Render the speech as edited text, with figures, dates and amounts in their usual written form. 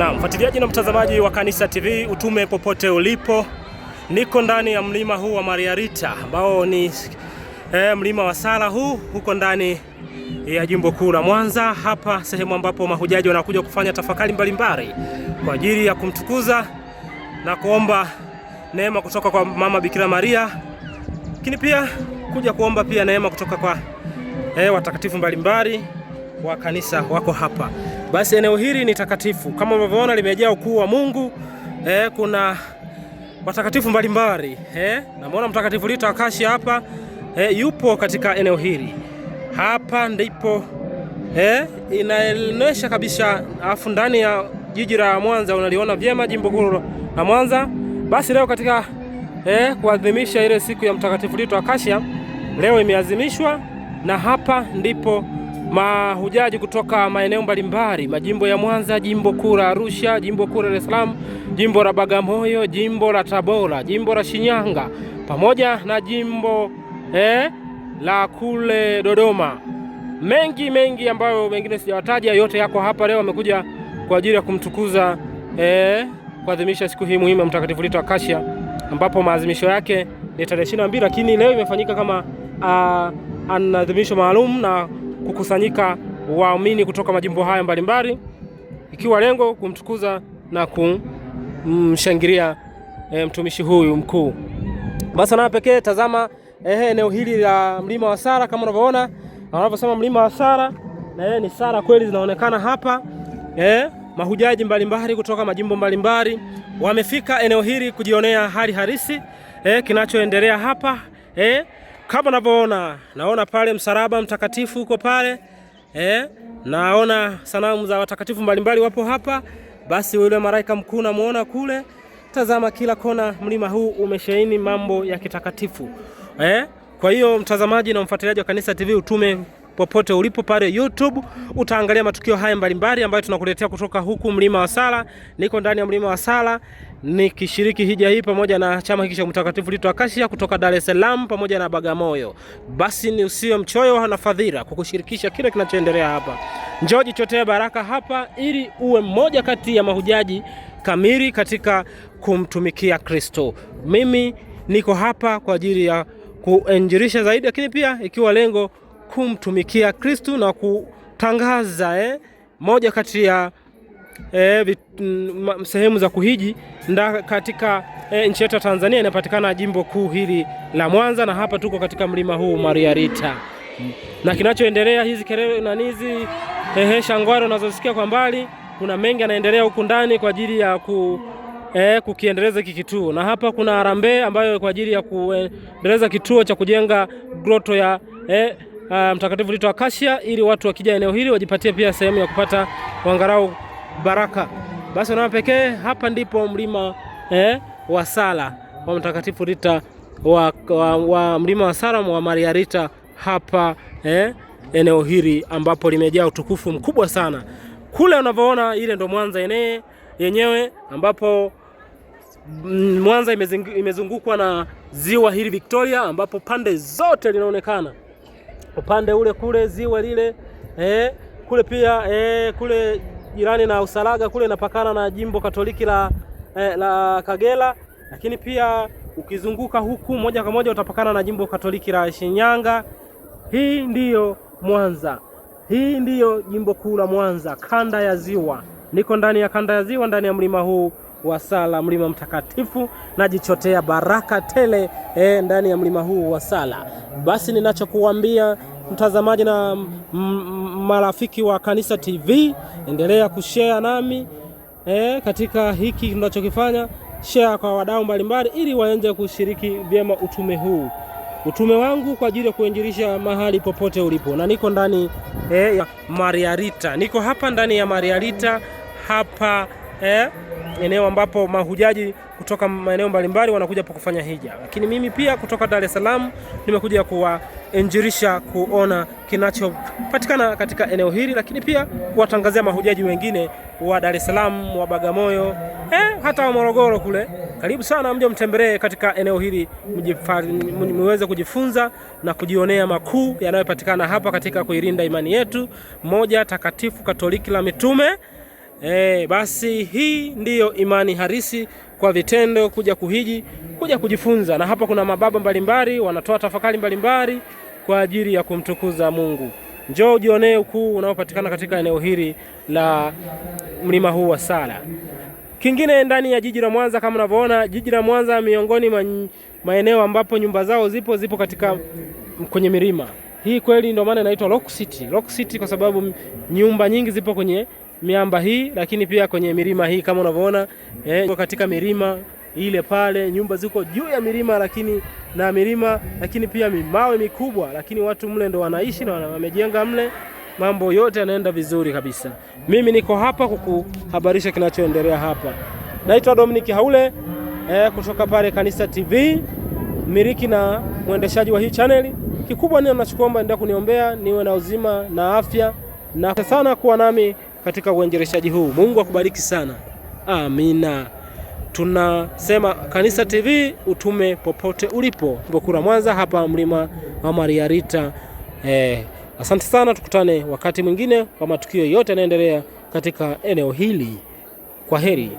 Na mfuatiliaji na mtazamaji wa Kanisa TV, utume popote ulipo, niko ndani ya mlima huu wa Mariarita ambao ni mlima wa sala huko ndani ya jimbo kuu la Mwanza, hapa sehemu ambapo mahujaji wanakuja kufanya tafakari mbalimbali kwa ajili ya kumtukuza na kuomba neema kutoka kwa Mama Bikira Maria, lakini pia kuja kuomba pia neema kutoka kwa watakatifu mbalimbali wa kanisa wako hapa. Basi eneo hili ni takatifu kama unavyoona, limejaa ukuu wa Mungu. Kuna watakatifu mbalimbali. Namuona Mtakatifu Rita wa Kashia hapa yupo katika eneo hili. Hapa ndipo inaonyesha kabisa, afu ndani ya jiji la Mwanza unaliona vyema jimbo kuu la Mwanza. Basi leo katika kuadhimisha ile siku ya Mtakatifu Rita wa Kashia, leo imeadhimishwa, na hapa ndipo mahujaji kutoka maeneo mbalimbali, majimbo ya Mwanza, jimbo kuu la Arusha, jimbo kuu la Dar es Salaam, jimbo la Bagamoyo, jimbo la Tabora, jimbo la Shinyanga, pamoja na jimbo la kule Dodoma. Mengi ambayo mengine sijawataja, yote yako hapa. Leo wamekuja kwa ajili ya kumtukuza kuadhimisha siku hii muhimu ya Mtakatifu Rita wa Kashia, ambapo maadhimisho yake ni tarehe 22, lakini leo imefanyika kama adhimisho maalum na kukusanyika waamini kutoka majimbo haya mbalimbali, ikiwa lengo kumtukuza na kumshangilia mtumishi huyu mkuu. Basi na pekee tazama eneo hili la mlima wa sala, kama unavyoona wanavyosema mlima wa sala, na ni sala kweli zinaonekana hapa. Mahujaji mbalimbali kutoka majimbo mbalimbali wamefika eneo hili kujionea hali halisi kinachoendelea hapa. Kama unavyoona, naona pale msalaba mtakatifu uko pale. Naona sanamu za watakatifu mbalimbali wapo hapa. Basi yule malaika mkuu namuona kule. Tazama, kila kona mlima huu umesheheni mambo ya kitakatifu. Kwa hiyo mtazamaji na mfuatiliaji wa Kanisa TV, utume popote ulipo pale YouTube, utaangalia matukio haya mbalimbali ambayo tunakuletea kutoka huku mlima wa sala. Niko ndani ya mlima wa sala nikishiriki hija hii pamoja na chama hiki cha Mtakatifu Rita wa Kashia kutoka Dar es Salaam pamoja na Bagamoyo. Basi ni usiwe mchoyo na fadhila kukushirikisha kile kinachoendelea hapa. Njoo jichotea baraka hapa ili uwe mmoja kati ya mahujaji kamili katika kumtumikia Kristo. Mimi niko hapa kwa ajili ya kuinjilisha zaidi, lakini pia ikiwa lengo kumtumikia Kristo na kutangaza moja kati ya sehemu za kuhiji katika nchi yetu ya Tanzania. Inapatikana jimbo kuu hili la Mwanza, na hapa tuko katika mlima huu Mariarita. Na kinachoendelea, hizi kelele na hizi shangwaro unazosikia kwa mbali, kuna mengi yanaendelea huku ndani kwa ajili ya kukiendeleza hiki kituo. Na hapa kuna harambee ambayo kwa ajili ya kuendeleza kituo cha kujenga groto ya Mtakatifu Rita wa Kashia, ili watu wakija eneo hili wajipatie pia sehemu ya kupata wangarau baraka. Basi na pekee hapa ndipo mlima wa sala wa Mtakatifu Rita wa mlima wa sala wa Mariarita hapa eneo hili ambapo limejaa utukufu mkubwa sana. Kule unavyoona ile ndo Mwanza yenyewe, ambapo Mwanza imezungukwa na ziwa hili Victoria, ambapo pande zote linaonekana. Upande ule kule ziwa lile kule pia kule jirani na Usalaga kule inapakana na jimbo Katoliki la Kagera, lakini pia ukizunguka huku moja kwa moja utapakana na jimbo Katoliki la Shinyanga. Hii ndiyo Mwanza. Hii ndiyo jimbo kuu la Mwanza, kanda ya ziwa. Niko ndani ya kanda ya ziwa, ndani ya mlima huu wa sala, mlima mtakatifu, najichotea baraka tele ndani ya mlima huu wa sala. Basi ninachokuambia mtazamaji na marafiki wa Kanisa TV, endelea kushare nami katika hiki tunachokifanya. Share kwa wadau mbalimbali ili waendelee kushiriki vyema utume huu. Utume wangu kwa ajili ya kuinjilisha mahali popote ulipo. Na niko ndani ya Mariarita. Niko hapa ndani ya Mariarita hapa eneo ambapo mahujaji kutoka maeneo mbalimbali wanakuja kwa kufanya hija. Lakini mimi pia kutoka Dar es Salaam nimekuja kuwainjilisha, kuona kinachopatikana katika eneo hili, lakini pia kuwatangazia mahujaji wengine wa Dar es Salaam, wa Bagamoyo, hata wa Morogoro kule. Karibu sana mje mtembelee katika eneo hili, muweze kujifunza na kujionea makuu yanayopatikana hapa katika kuilinda imani yetu moja takatifu Katoliki la mitume Basi hii ndiyo imani harisi kwa vitendo, kuja kuhiji, kuja kujifunza. Na hapa kuna mababa mbalimbali wanatoa tafakari mbalimbali kwa ajili ya kumtukuza Mungu. Njoo ujionee ukuu unaopatikana katika eneo hili la mlima huu wa Sala. Kingine ndani ya jiji la Mwanza, kama unavyoona, jiji la Mwanza miongoni maeneo ambapo nyumba zao zipo katika kwenye milima. Hii kweli ndio maana inaitwa Rock City. Rock City kwa sababu nyumba nyingi zipo kwenye miamba hii, lakini pia kwenye milima hii kama unavyoona, katika milima ile pale nyumba ziko juu ya milima, lakini pia mawe mikubwa, lakini watu mle ndo wanaishi na wamejenga mle. Mambo yote yanaenda vizuri kabisa. Mimi niko hapa kukuhabarisha kinachoendelea hapa. Naitwa Dominic Haule kutoka pale Kanisa TV, mmiliki na mwendeshaji wa hii channel. Kikubwa nini ninachokuomba, endelea kuniombea niwe na uzima na afya, na sana kuwa nami katika uinjilishaji huu. Mungu akubariki sana. Amina. Tunasema Kanisa TV, utume popote ulipo. Bokura Mwanza, hapa mlima wa Maria Rita. Asante sana, tukutane wakati mwingine kwa matukio yote yanaendelea katika eneo hili. Kwa heri.